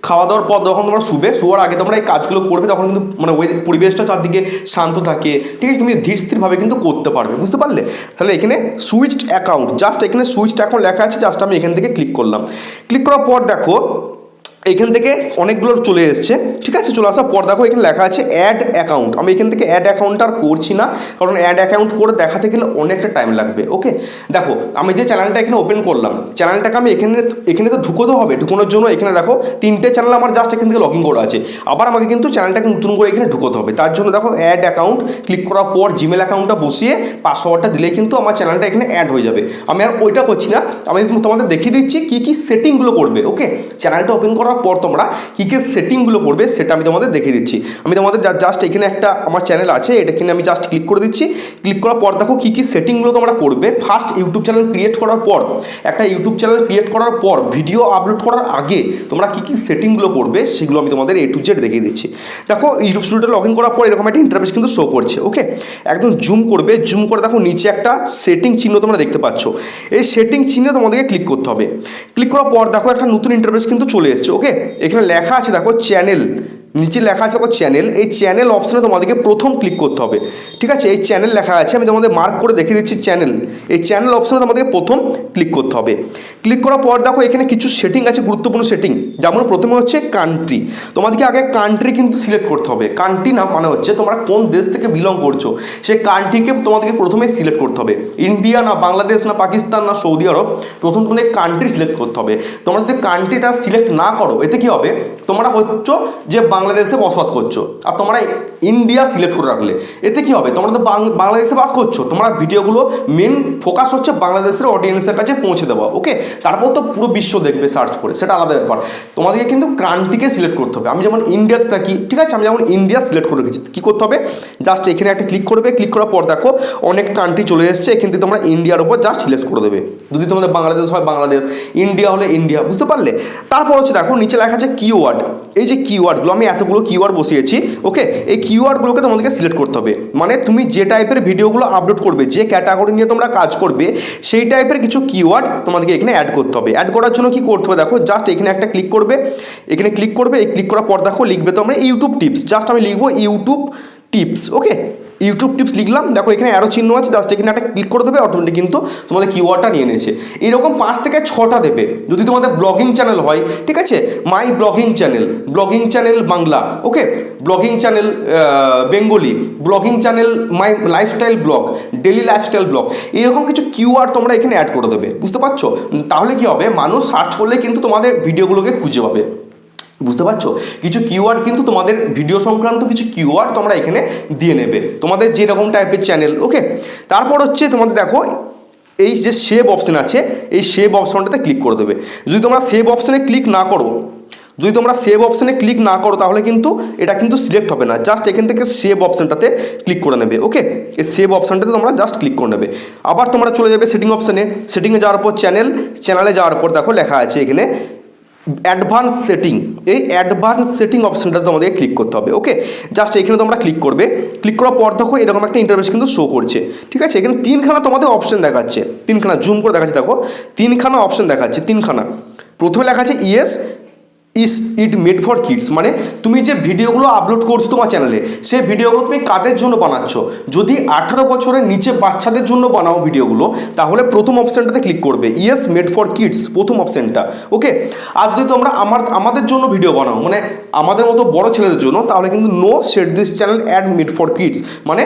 খাওয়া দাওয়ার পর যখন তোমরা শোয়ার আগে তোমরা এই কাজগুলো করবে, তখন কিন্তু মানে ওই পরিবেশটা চারদিকে শান্ত থাকে, ঠিক আছে? তুমি ধীর স্থিরভাবে কিন্তু করতে পারবে, বুঝতে পারলে? তাহলে এখানে সুইচড অ্যাকাউন্ট, জাস্ট এখানে সুইচড অ্যাকাউন্ট লেখা আছে, জাস্ট আমি এখান থেকে ক্লিক করলাম। ক্লিক করার পর দেখো এখান থেকে অনেকগুলো চলে এসছে, ঠিক আছে? চলে আসার পর দেখো এখানে লেখা আছে অ্যাড অ্যাকাউন্ট। আমি এখান থেকে অ্যাড অ্যাকাউন্ট আর করছি না, কারণ অ্যাড অ্যাকাউন্ট করে দেখাতে গেলে অনেকটা টাইম লাগবে। ওকে, দেখো আমি যে চ্যানেলটা এখানে ওপেন করলাম, চ্যানেলটাকে আমি এখানে তো ঢুকোতে হবে। ঢুকোনোর জন্য এখানে দেখো 3টে চ্যানেল আমার জাস্ট এখান থেকে লগ ইন করা আছে, আবার আমাকে কিন্তু চ্যানেলটাকে নতুন করে এখানে ঢুকোতে হবে। তার জন্য দেখো অ্যাড অ্যাকাউন্ট ক্লিক করার পর জিমেল অ্যাকাউন্টটা বসিয়ে পাসওয়ার্ডটা দিলেই কিন্তু আমার চ্যানেলটা এখানে অ্যাড হয়ে যাবে। আমি আর ওইটা করছি না, আমি তোমাদের দেখিয়ে দিচ্ছি কী কী সেটিংগুলো করবে। ওকে, চ্যানেলটা ওপেন করার পর তোমরা কী কী সেটিংগুলো করবে সেটা আমি তোমাদের দেখিয়ে দিচ্ছি। আমি তোমাদের জাস্ট এখানে একটা আমার চ্যানেল আছে, এটা এখানে আমি জাস্ট ক্লিক করে দিচ্ছি। ক্লিক করার পর দেখো কী কী সেটিংগুলো তোমরা করবে। ফার্স্ট ইউটিউব চ্যানেল ক্রিয়েট করার পর, একটা ইউটিউব চ্যানেল ক্রিয়েট করার পর ভিডিও আপলোড করার আগে তোমরা কী কী সেটিংগুলো করবে সেগুলো আমি তোমাদের A to Z দেখিয়ে দিচ্ছি। দেখো ইউটিউব স্টুডিওতে লগ ইন করার পর এরকম একটা ইন্টারফেস কিন্তু শো করছে। ওকে, একদম জুম করবে, জুম করে দেখো নিচে একটা সেটিং চিহ্ন তোমরা দেখতে পাচ্ছ। এই সেটিং চিহ্নে তোমাদেরকে ক্লিক করতে হবে। ক্লিক করার পর দেখো একটা নতুন ইন্টারফেস কিন্তু চলে এসছে। ওকে, এখানে লেখা আছে দেখো চ্যানেল, নিচে লেখা আছে দেখো চ্যানেল। এই চ্যানেল অপশানে তোমাদেরকে প্রথম ক্লিক করতে হবে, ঠিক আছে? এই চ্যানেল লেখা আছে, আমি তোমাদের মার্ক করে দেখিয়ে দিচ্ছি চ্যানেল। এই চ্যানেল অপশানে তোমাদেরকে প্রথম ক্লিক করতে হবে। ক্লিক করার পর দেখো এখানে কিছু সেটিং আছে, গুরুত্বপূর্ণ সেটিং। যেমন প্রথমে হচ্ছে কান্ট্রি, তোমাদেরকে আগে কান্ট্রি কিন্তু সিলেক্ট করতে হবে। কান্ট্রি না মানে হচ্ছে তোমরা কোন দেশ থেকে বিলং করছো, সেই কান্ট্রিকে তোমাদেরকে প্রথমে সিলেক্ট করতে হবে। ইন্ডিয়া না বাংলাদেশ না পাকিস্তান না সৌদি আরব, প্রথম তোমাদের কান্ট্রি সিলেক্ট করতে হবে। তোমরা যদি কান্ট্রিটা সিলেক্ট না করো, এতে কী হবে, তোমরা হচ্ছে যে বাংলাদেশে বসবাস করছো, আর তোমরা ইন্ডিয়া সিলেক্ট করে রাখলে, এতে কি হবে, তোমরা তো বাংলাদেশে বাস করছো, তোমরা ভিডিওগুলো মেন ফোকাস হচ্ছে বাংলাদেশের অডিয়েন্সের কাছে পৌঁছে দেওয়া। ওকে, তারপর তো পুরো বিশ্ব দেখবে সার্চ করে, সেটা আলাদা ব্যাপার। তোমাদেরকে কিন্তু কান্ট্রিকে সিলেক্ট করতে হবে। আমি যেমন ইন্ডিয়াতে থাকি, ঠিক আছে, আমি যেমন ইন্ডিয়া সিলেক্ট করে রেখেছি। কী করতে হবে, জাস্ট এখানে একটা ক্লিক করবে, ক্লিক করার পর দেখো অনেক কান্ট্রি চলে এসেছে, এখান থেকে তোমরা ইন্ডিয়ার উপর জাস্ট সিলেক্ট করে দেবে। যদি তোমাদের বাংলাদেশ হয় বাংলাদেশ, ইন্ডিয়া হলে ইন্ডিয়া, বুঝতে পারলে। তারপর হচ্ছে দেখো নিচে লেখা আছে কিওয়ার্ড। এই যে কিওয়ার্ডগুলো, আমি এতগুলো কিওয়ার্ড বসিয়েছি। ওকে, এই কিওয়ার্ডগুলোকে তোমাদেরকে সিলেক্ট করতে হবে। মানে তুমি যে টাইপের ভিডিওগুলো আপলোড করবে, যে ক্যাটাগরি নিয়ে তোমরা কাজ করবে, সেই টাইপের কিছু কিওয়ার্ড তোমাদেরকে এখানে অ্যাড করতে হবে। অ্যাড করার জন্য কি করতে হবে দেখো, জাস্ট এখানে একটা ক্লিক করবে, এখানে ক্লিক করবে, এই ক্লিক করার পর দেখো লিখবে তোমরা ইউটিউব টিপস। জাস্ট আমি লিখবো ইউটিউব টিপস। ওকে, ইউটিউব টিপস লিখলাম, দেখো এখানে অ্যারো চিহ্ন আছে, জাস্ট এখানে একটা ক্লিক করে দেবে, অটোমেটিক কিন্তু তোমাদের কিওয়ার্ডটা নিয়ে নিয়েছে। এরকম 5 থেকে 6টা দেবে। যদি তোমাদের ব্লগিং চ্যানেল হয়, ঠিক আছে, my blogging channel Bangla, okay, blogging channel Bengali, blogging channel my lifestyle blog, daily lifestyle blog, এরকম কিছু কিওয়ার্ড তোমরা এখানে অ্যাড করে দেবে। বুঝতে পারছো? তাহলে কি হবে, মানুষ সার্চ করলে কিন্তু তোমাদের ভিডিওগুলোকে খুঁজে পাবে। বুঝতে পারছো? কিছু কিওয়ার্ড কিন্তু তোমাদের ভিডিও সংক্রান্ত কিছু কিওয়ার্ড তোমরা এখানে দিয়ে নেবে, তোমাদের যেরকম টাইপের চ্যানেল। ওকে, তারপর হচ্ছে তোমাদের দেখো এই যে সেভ অপশন আছে, এই সেভ অপশনটাতে ক্লিক করে দেবে। যদি তোমরা সেভ অপশনে ক্লিক না করো, তাহলে কিন্তু এটা কিন্তু সিলেক্ট হবে না। জাস্ট এখান থেকে সেভ অপশনটাতে ক্লিক করে নেবে। ওকে, এই সেভ অপশনটাতে তোমরা জাস্ট ক্লিক করে নেবে। আবার তোমরা চলে যাবে সেটিং অপশনে, সেটিংয়ে যাওয়ার পর চ্যানেলে যাওয়ার পর দেখো লেখা আছে এখানে অ্যাডভান্স সেটিং। এই অ্যাডভান্স সেটিং অপশনটাতে তোমাদের ক্লিক করতে হবে। ওকে, জাস্ট এখানে তোমরা ক্লিক করবে, ক্লিক করার পর দেখো এরকম একটা ইন্টারফেস কিন্তু শো করছে। ঠিক আছে, এখানে 3খানা তোমাদের অপশন দেখাচ্ছে, 3খানা জুম করে দেখাচ্ছে, দেখো 3খানা অপশন দেখাচ্ছে, 3খানা। প্রথমে লেখা আছে yes is it made for kids, মানে তুমি যে ভিডিওগুলো আপলোড করছো তোমার চ্যানেলে, সেই ভিডিওগুলো তুমি কাদের জন্য বানাচ্ছ। যদি 18 বছরের নিচে বাচ্চাদের জন্য বানাও ভিডিওগুলো, তাহলে প্রথম অপশানটাতে ক্লিক করবে, ইয়েস মেড ফর কিডস, প্রথম অপশানটা। ওকে, আর যদি তোমরা আমাদের জন্য ভিডিও বানাও, মানে আমাদের মতো বড় ছেলেদের জন্য, তাহলে কিন্তু no set this channel as made for kids, মানে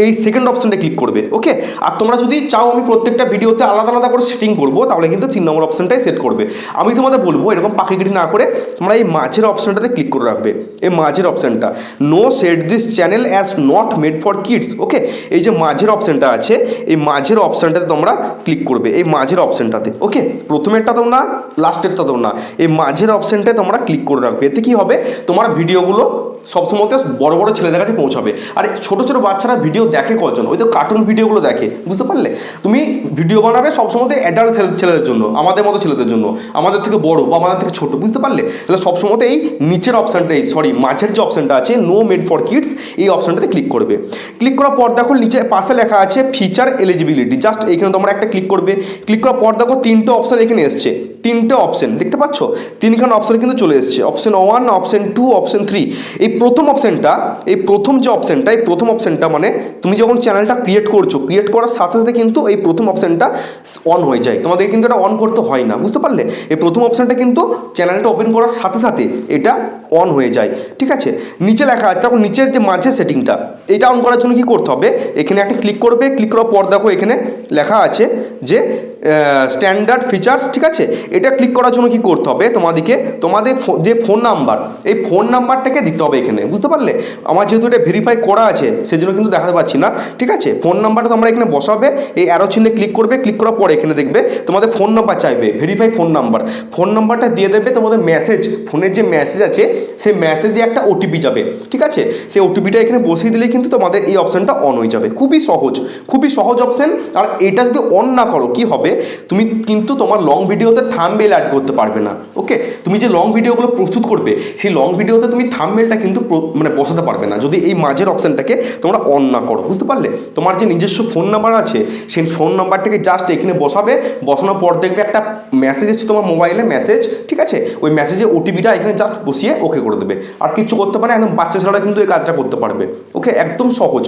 এই সেকেন্ড অপশানটা ক্লিক করবে। ওকে, আর তোমরা যদি চাও আমি প্রত্যেকটা ভিডিওতে আলাদা আলাদা করে সেটিং করবো, তাহলে কিন্তু 3 নম্বর অপশানটাই সেট করবে। আমি তোমাদের বলবো এরকম পাখিগিরি না করে তোমরা এই মাঝের অপশানটাতে ক্লিক করে রাখবে, এই মাঝের অপশানটা, no set this channel as not made for kids. Okay, এই যে মাঝের অপশানটা আছে, এই মাঝের অপশানটাতে তোমরা ক্লিক করবে, এই মাঝের অপশানটাতে। ওকে, প্রথমেরটা তোমরা, লাস্টেরটা তোমরা, এই মাঝের অপশানটায় তোমরা ক্লিক করে রাখবে। এতে কি হবে, তোমার ভিডিওগুলো সবসময় বড় বড় ছেলেদের কাছে পৌঁছাবে। আর ছোটো ছোটো বাচ্চারা ভিডিও দেখে কজন, ওই তো কার্টুন ভিডিওগুলো দেখে। বুঝতে পারলে? তুমি ভিডিও বানাবে সবসময় অ্যাডাল্ট ছেলেদের জন্য, আমাদের মতো ছেলেদের জন্য, আমাদের থেকে বড় বা আমাদের থেকে ছোটো। বুঝতে পারলে? তাহলে সবসময় এই নিচের অপশানটা, মাঝের যে অপশানটা আছে নো মেড ফর কিডস, এই অপশানটাতে ক্লিক করবে। ক্লিক করার পর দেখো নিচে পাশে লেখা আছে ফিচার এলিজিবিলিটি, জাস্ট এইখানে তোমরা একটা ক্লিক করবে। ক্লিক করার পর দেখো 3টে অপশান এখানে এসছে, 3টে অপশান দেখতে পাচ্ছ, 3খানা অপশান কিন্তু চলে এসছে, অপশান 1, অপশান 2, অপশান 3। এই প্রথম অপশানটা, এই প্রথম অপশানটা মানে তুমি যখন চ্যানেলটা ক্রিয়েট করছো, ক্রিয়েট করার সাথে সাথে কিন্তু এই প্রথম অপশানটা অন হয়ে যায়, তোমাদের কিন্তু এটা অন করতে হয় না। বুঝতে পারলে? এই প্রথম অপশানটা কিন্তু চ্যানেলটা ওপেন করার সাথে সাথে এটা অন হয়ে যায়। ঠিক আছে, নিচে লেখা আছে, তখন নিচের যে মাঝের সেটিংটা, এটা অন করার জন্য কি করতে হবে, এখানে একটা ক্লিক করবে। ক্লিক করার পর দেখো এখানে লেখা আছে যে স্ট্যান্ডার্ড ফিচার্স। ঠিক আছে, এটা ক্লিক করার জন্য কি করতে হবে, তোমাদের যে ফোন নাম্বার, এই ফোন নাম্বারটাকে দিতে হবে এখানে। বুঝতে পারলে? আমার যেহেতু এটা ভেরিফাই করা আছে, সেজন্য কিন্তু দেখাতে পাচ্ছি না। ঠিক আছে, ফোন নাম্বারটা তোমরা এখানে বসাবে, এই অ্যারো চিহ্নে ক্লিক করবে। ক্লিক করার পরে এখানে দেখবে তোমাদের ফোন নাম্বার চাইবে, ভেরিফাই ফোন নাম্বারটা দিয়ে দেবে। তোমাদের মেসেজ, ফোনের যে মেসেজ আছে, সেই মেসেজে একটা ওটিপি যাবে। ঠিক আছে, সেই ওটিপিটা এখানে বসিয়ে দিলেই কিন্তু তোমাদের এই অপশানটা অন হয়ে যাবে। খুবই সহজ অপশান। আর এটা যদি অন না করো কি হবে, তুমি কিন্তু তোমার লং ভিডিওতে থাম্বনেল অ্যাড করতে পারবে না। ওকে, তুমি যে লং ভিডিওগুলো প্রস্তুত করবে, সেই লং ভিডিওতে তুমি থাম্বনেলটা কিন্তু মানে বসাতে পারবে না, যদি এই মাঝের অপশানটাকে তোমরা অন না করো। বুঝতে পারলে? তোমার যে নিজস্ব ফোন নাম্বার আছে, সেই ফোন নাম্বারটাকে জাস্ট এখানে বসাবে। বসানোর পর দেখবে একটা মেসেজ এসেছে তোমার মোবাইলে, মেসেজ। ঠিক আছে, ওই মেসেজে ওটিপিটা এখানে জাস্ট বসিয়ে ওকে করে দেবে। আর কিছু করতে পারে, একদম বাচ্চা ছাড়া কিন্তু এই কাজটা করতে পারবে। ওকে, একদম সহজ।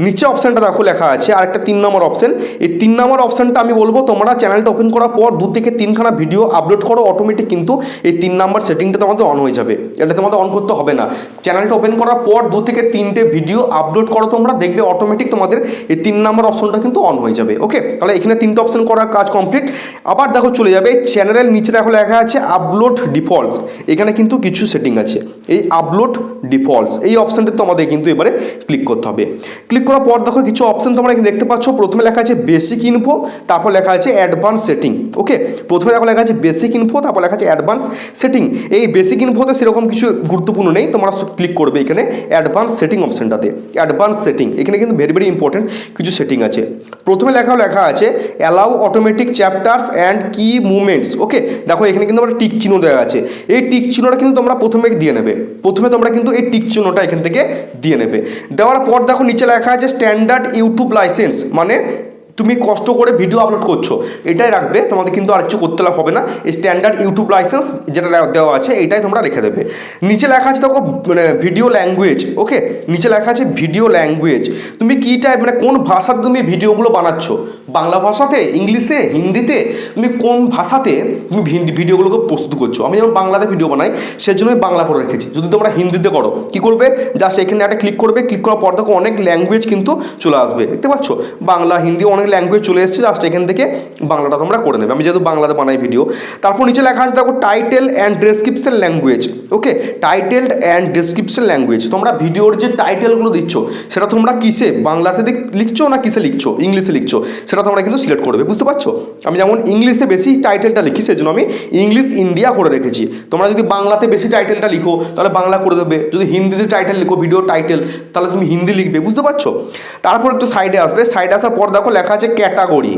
নিচে অপশানটা দেখো লেখা আছে আর একটা 3 নম্বর অপশান। এই 3 নম্বর অপশানটা আমি বলবো তোমরা তোমরা চ্যানেলটা ওপেন করার পর 2 থেকে 3খানা ভিডিও আপলোড করো, অটোমেটিক কিন্তু এই 3 নাম্বার সেটিংটা তোমাদের অন হয়ে যাবে। এটা তোমাদের অন করতে হবে না। চ্যানেলটা ওপেন করার পর 2 থেকে 3টে ভিডিও আপলোড করো, তোমরা দেখবে অটোমেটিক তোমাদের এই 3 নাম্বার অপশনটা কিন্তু অন হয়ে যাবে। ওকে, তাহলে এখানে 3টে অপশন করার কাজ কমপ্লিট। আবার দেখো চলে যাবে চ্যানেলের নিচে, দেখো লেখা আছে আপলোড ডিফল্টস। এখানে কিন্তু কিছু সেটিং আছে, এই আপলোড ডিফল্টস এই অপশনটা তোমাদের কিন্তু এবারে ক্লিক করতে হবে। ক্লিক করার পর দেখো কিছু অপশন তোমরা এখানে দেখতে পাচ্ছ। প্রথমে লেখা আছে বেসিক ইনফো, তারপর লেখা আছে অ্যাডভান্স সেটিং। ওকে, প্রথমে দেখো লেখা আছে বেসিক ইনফো, তারপর লেখা আছে অ্যাডভান্স সেটিং। এই বেসিক ইনফোতে সেরকম কিছু গুরুত্বপূর্ণ নেই, তোমরা ক্লিক করবে এখানে অ্যাডভান্স সেটিং অপশনটাতে। অ্যাডভান্স সেটিং এখানে কিন্তু ভেরি ভেরি ইম্পর্টেন্ট কিছু সেটিং আছে। প্রথমে লেখা আছে অ্যালাউ অটোমেটিক চ্যাপ্টার্স অ্যান্ড কি মুভমেন্টস। ওকে, দেখো এখানে কিন্তু আমরা টিক চিহ্ন দেওয়া আছে, এই টিক চিহ্নটা কিন্তু তোমরা প্রথমে দিয়ে নেবে। প্রথমে তোমরা কিন্তু এই টিক চিহ্নটা এখান থেকে দিয়ে নেবে। দেওয়ার পর দেখো নিচে লেখা আছে স্ট্যান্ডার্ড ইউটিউব লাইসেন্স, মানে তুমি কষ্ট করে ভিডিও আপলোড করছো এটাই রাখবে, তোমাদের কিন্তু আর কিছু করতে হবে না। এই স্ট্যান্ডার্ড ইউটিউব লাইসেন্স যেটা দেওয়া আছে এইটাই তোমরা রেখে দেবে। নিচে লেখা আছে দেখো মানে ভিডিও ল্যাঙ্গুয়েজ। ওকে, নিচে লেখা আছে ভিডিও ল্যাঙ্গুয়েজ, তুমি কী টাইপ মানে কোন ভাষাতে তুমি ভিডিওগুলো বানাচ্ছ, বাংলা ভাষাতে, ইংলিশে, হিন্দিতে, তুমি কোন ভাষাতে তুমি ভিডিওগুলোকে প্রস্তুত করছো। আমি যেমন বাংলাতে ভিডিও বানাই সেজন্য আমি বাংলা করে রেখেছি। যদি তোমরা হিন্দিতে করো কী করবে, জাস্ট এখানে একটা ক্লিক করবে, ক্লিক করার পর দেখো অনেক ল্যাঙ্গুয়েজ কিন্তু চলে আসবে, দেখতে পাচ্ছ বাংলা হিন্দি অনেক ল্যাঙ্গুয়েজ চলে এসেছে। জাস্ট এখান থেকে বাংলাটা তোমরা করে নেবে, আমি যেহেতু বাংলাতে বানাই ভিডিও। তারপর নিচে লেখা আছে দেখো title and description language. Okay, title and description language, তোমরা ভিডিওর যে টাইটেলগুলো দিচ্ছ সেটা তোমরা কিসে, বাংলাতে লিখছো না কিসে লিখছো, ইংলিশে লিখছো, সেটা তোমরা কিন্তু সিলেক্ট করবে, বুঝতে পারছো। আমি যেমন ইংলিশে বেশি টাইটেলটা লিখি সেজন্য আমি ইংলিশ ইন্ডিয়া করে রেখেছি। তোমরা যদি বাংলাতে বেশি টাইটেলটা লিখো তাহলে বাংলা করে দেবে, যদি হিন্দিতে টাইটেল লিখো ভিডিও টাইটেল তাহলে তুমি হিন্দি লিখবে, বুঝতে পারছো। তারপর একটু সাইডে আসবে, সাইডে আসার পর দেখো লেখা আছে ক্যাটাগরি।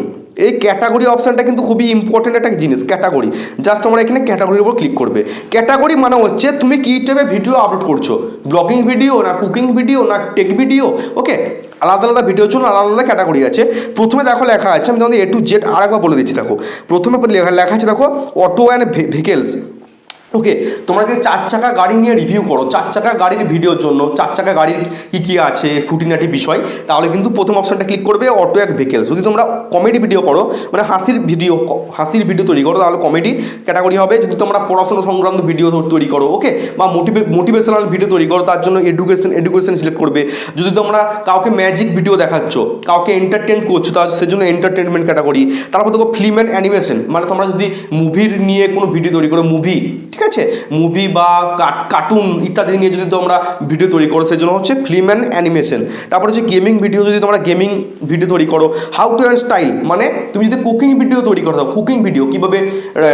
এই ক্যাটাগরি অপশানটা কিন্তু খুবই ইম্পর্টেন্ট একটা জিনিস, ক্যাটাগরি। জাস্ট তোমরা এখানে ক্যাটাগরির উপর ক্লিক করবে। ক্যাটাগরি মানে হচ্ছে তুমি কী টাইপের ভিডিও আপলোড করছো, ব্লগিং ভিডিও না কুকিং ভিডিও না টেক ভিডিও। ওকে, আলাদা আলাদা ভিডিওর জন্য আলাদা আলাদা ক্যাটাগরি আছে। প্রথমে দেখো লেখা আছে, আমি তোমাদের A to Z আরেকবার বলে দিচ্ছি। দেখো প্রথমে লেখা আছে দেখো অটো অ্যান্ড ভেহিকেলস। ওকে, তোমরা যদি 4 চাকা গাড়ি নিয়ে রিভিউ করো, 4 চাকা গাড়ির ভিডিওর জন্য 4 চাকা গাড়ির কী কী আছে খুঁটিনাটি বিষয়, তাহলে কিন্তু প্রথম অপশানটা ক্লিক করবে অটো অ্যান্ড ভেহিকেলস। যদি তোমরা কমেডি ভিডিও করো মানে হাসির ভিডিও তৈরি করো তাহলে কমেডি ক্যাটাগরি হবে। যদি তোমরা পড়াশোনা সংক্রান্ত ভিডিও তৈরি করো, ওকে, বা মোটিভেশনাল ভিডিও তৈরি করো তার জন্য এডুকেশন সিলেক্ট করবে। যদি তোমরা কাউকে ম্যাজিক ভিডিও দেখাচ্ছ, কাউকে এন্টারটেন করছো তার সেজন্য এন্টারটেনমেন্ট ক্যাটাগরি। তারপর দেখো ফিল্ম অ্যান্ড অ্যানিমেশন, মানে তোমরা যদি মুভির নিয়ে কোনো ভিডিও তৈরি করো, মুভি, ঠিক আছে, মুভি বা কার্টুন ইত্যাদি নিয়ে যদি তোমরা ভিডিও তৈরি করো সেজন্য হচ্ছে ফিল্ম অ্যান্ড অ্যানিমেশন। তারপর হচ্ছে গেমিং ভিডিও, যদি তোমরা গেমিং ভিডিও তৈরি করো। হাউ টু অ্যান্ড স্টাইল, মানে তুমি যদি কুকিং ভিডিও তৈরি করো, কুকিং ভিডিও কীভাবে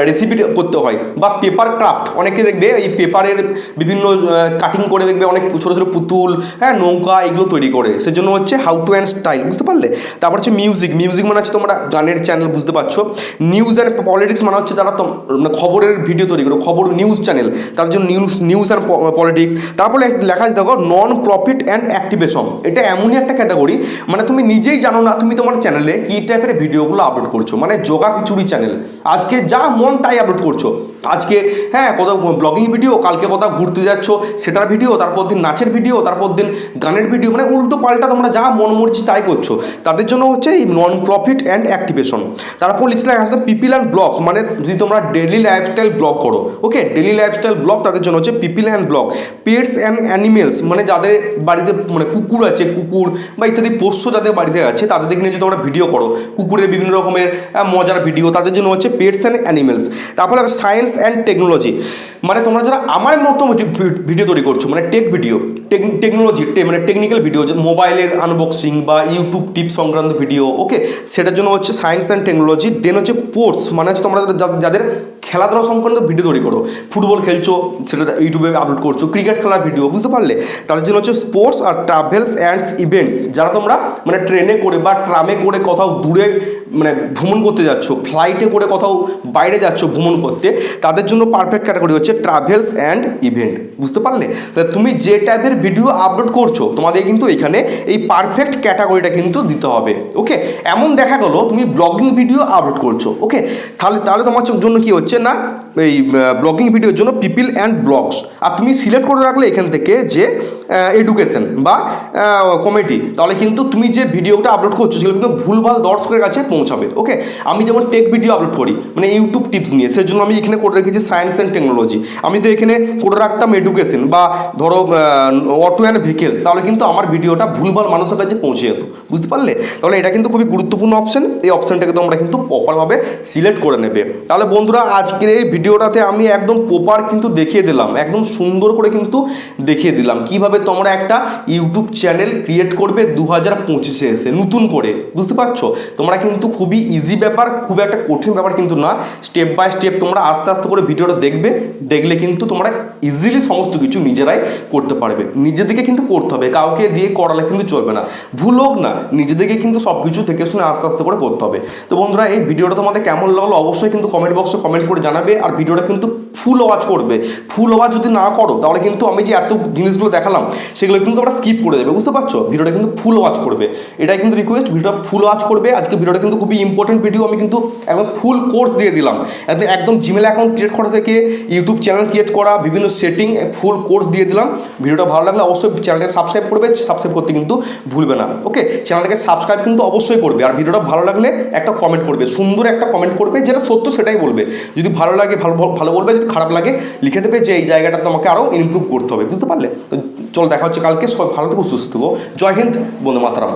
রেসিপি করতে হয়, বা পেপার ক্রাফট, অনেকে দেখবে এই পেপারের বিভিন্ন কাটিং করে দেখবে অনেক ছোটো ছোটো পুতুল, হ্যাঁ, নৌকা, এগুলো তৈরি করে, সেজন্য হচ্ছে হাউ টু অ্যান্ড স্টাইল, বুঝতে পারলে। তারপর হচ্ছে মিউজিক মানে হচ্ছে তোমরা গানের চ্যানেল, বুঝতে পারছো। নিউজ অ্যান্ড পলিটিক্স মানে হচ্ছে যারা খবরের ভিডিও তৈরি করো, খবর নিউজ চ্যানেল, তার জন্য নিউজ অ্যান্ড পলিটিক্স। তারপরে লেখা আছে দেখো নন প্রফিট অ্যান্ড অ্যাক্টিভেশন। এটা এমনই একটা ক্যাটাগরি মানে তুমি নিজেই জানো না তুমি তোমার চ্যানেলে কী টাইপের ভিডিওগুলো আপলোড করছো, মানে জোগা খিচুড়ি চ্যানেল, আজকে যা মন তাই আপলোড করছো। আজকে হ্যাঁ কোথাও ব্লগিং ভিডিও, কালকে কোথাও ঘুরতে যাচ্ছ সেটার ভিডিও, তারপর দিন নাচের ভিডিও, তারপর দিন গানের ভিডিও, মানে উল্টো পাল্টা তোমরা যা মন মর্জি তাই করছো। তাদের জন্য হচ্ছে এই নন প্রফিট অ্যান্ড অ্যাক্টিভেশন। তারপর লিখতে লেখা আছে পিপল অ্যান্ড ব্লগস, মানে যদি তোমরা ডেইলি লাইফস্টাইল ব্লগ করো, ওকে, ডেইলি লাইফস্টাইল ব্লগ, তাদের জন্য হচ্ছে people and blog. Pets and animals, মানে যাদের বাড়িতে মানে কুকুর আছে, কুকুর বা ইত্যাদি পোষ্য যাদের বাড়িতে আছে তাদের দেখে নিয়ে যদি তোমরা ভিডিও করো, কুকুরের বিভিন্ন রকমের মজার ভিডিও, তাদের জন্য হচ্ছে পেটস অ্যান্ড অ্যানিমেলস। তারপর সায়েন্স অ্যান্ড টেকনোলজি, মানে তোমরা যারা আমার মতো ভিডিও তৈরি করছো, মানে টেক ভিডিও, টেকনোলজি মানে টেকনিক্যাল ভিডিও, মোবাইলের আনবক্সিং বা ইউটিউব টিপস সংক্রান্ত ভিডিও, ওকে, সেটার জন্য হচ্ছে সায়েন্স অ্যান্ড টেকনোলজি। দেন হচ্ছে স্পোর্টস, মানে হচ্ছে তোমরা যাদের খেলাধুলা সংক্রান্ত ভিডিও তৈরি করো, ফুটবল খেলছো সেটা ইউটিউবে আপলোড করছো, ক্রিকেট খেলার ভিডিও, বুঝতে পারলে, তাদের জন্য হচ্ছে স্পোর্টস। আর ট্রাভেলস অ্যান্ড ইভেন্টস, যারা তোমরা মানে ট্রেনে করে বা ট্রামে করে কোথাও দূরে মানে ভ্রমণ করতে যাচ্ছ, ফ্লাইটে করে কোথাও বাইরে যাচ্ছ ভ্রমণ করতে, তাদের জন্য পারফেক্ট ক্যাটাগরি হচ্ছে ট্রাভেলস অ্যান্ড ইভেন্ট, বুঝতে পারলে। তাহলে তুমি যে টাইপের ভিডিও আপলোড করছো তোমাদের কিন্তু এখানে এই পারফেক্ট ক্যাটাগরিটা কিন্তু দিতে হবে, ওকে। এমন দেখা গেল তুমি ব্লগিং ভিডিও আপলোড করছো, ওকে, তাহলে তোমার জন্য কি হচ্ছে না এই ব্লগিং ভিডিওর জন্য পিপল অ্যান্ড ব্লগস, আর তুমি সিলেক্ট করে রাখলে এখান থেকে যে এডুকেশন বা কমেডি, তাহলে কিন্তু তুমি যে ভিডিওটা আপলোড করছো সেগুলো কিন্তু ভুলভাল দর্শকের কাছে পৌঁছাবে। ওকে, আমি যেমন টেক ভিডিও আপলোড করি মানে ইউটিউব টিপস নিয়ে, সেজন্য আমি এখানে করে রেখেছি সায়েন্স অ্যান্ড টেকনোলজি। আমি তো এখানে করে রাখতাম এডুকেশন বা ধরো অটো অ্যান্ড ভেহিকেলস, তাহলে কিন্তু আমার ভিডিওটা ভুলভাল মানুষের কাছে পৌঁছে যেত। বুঝতে পারলে? তাহলে এটা কিন্তু খুবই গুরুত্বপূর্ণ অপশন, এই অপশনটাকে তোমরা কিন্তু প্রপারভাবে সিলেক্ট করে নেবে। তাহলে বন্ধুরা আজকের এই ভিডিওটাতে আমি একদম প্রপার কিন্তু দেখিয়ে দিলাম, একদম সুন্দর করে কিন্তু দেখিয়ে দিলাম কিভাবে তোমরা একটা ইউটিউব চ্যানেল ক্রিয়েট করবে 2025-এ এসে নতুন করে। বুঝতে পারছো? তোমরা কিন্তু খুবই ইজি ব্যাপার, খুব একটা কঠিন ব্যাপার কিন্তু না। স্টেপ বাই স্টেপ তোমরা আস্তে আস্তে করে ভিডিওটা দেখবে, দেখলে কিন্তু তোমরা ইজিলি সমস্ত কিছু নিজেরাই করতে পারবে। নিজেদেরকে কিন্তু করতে হবে, কাউকে দিয়ে করালে কিন্তু চলবে না। ভুল হোক না, নিজেদেরকে কিন্তু সব কিছু থেকে শুনে আস্তে আস্তে করে করতে হবে। তো বন্ধুরা এই ভিডিওটা তোমাদের কেমন লাগলো অবশ্যই কিন্তু কমেন্ট বক্সে কমেন্ট করে জানাবে। আর ভিডিওটা কিন্তু ফুল ওয়াচ করবে। ফুল ওয়াচ যদি না করো তাহলে কিন্তু আমি যে এত জিনিসগুলো দেখালাম সেগুলো কিন্তু তোমরা স্কিপ করে দেবে। বুঝতে পারছো? ভিডিওটা কিন্তু ফুল ওয়াচ করবে, এটাই কিন্তু রিকোয়েস্ট, ভিডিওটা ফুল ওয়াচ করবে। আজকে ভিডিওটা কিন্তু খুবই ইম্পর্টেন্ট ভিডিও, আমি কিন্তু একদম ফুল কোর্স দিয়ে দিলাম। একদম জিমেল অ্যাকাউন্ট ক্রিয়েট করা থেকে ইউটিউব চ্যানেল ক্রিয়েট করা, বিভিন্ন সেটিং ফুল কোর্স দিয়ে দিলাম। ভিডিওটা ভালো লাগলে অবশ্যই চ্যানেলটাকে সাবস্ক্রাইব করবে, সাবস্ক্রাইব করতে কিন্তু ভুলবে না। ওকে, চ্যানেলটাকে সাবস্ক্রাইব কিন্তু অবশ্যই করবে। আর ভিডিওটা ভালো লাগলে একটা কমেন্ট করবে, সুন্দর একটা কমেন্ট করবে, যেটা সত্য সেটাই বলবে। যদি ভালো লাগে ভালো বলবে, যদি খারাপ লাগে লিখে দেবে যে এই জায়গাটা তোমাকে আরও ইমপ্রুভ করতে হবে। বুঝতে পারলে? তো চলো দেখা হচ্ছে কালকে। সবাই ভালো থেকো, সুস্থ থেকো। জয় হিন্দ, বন্দে মাতরম।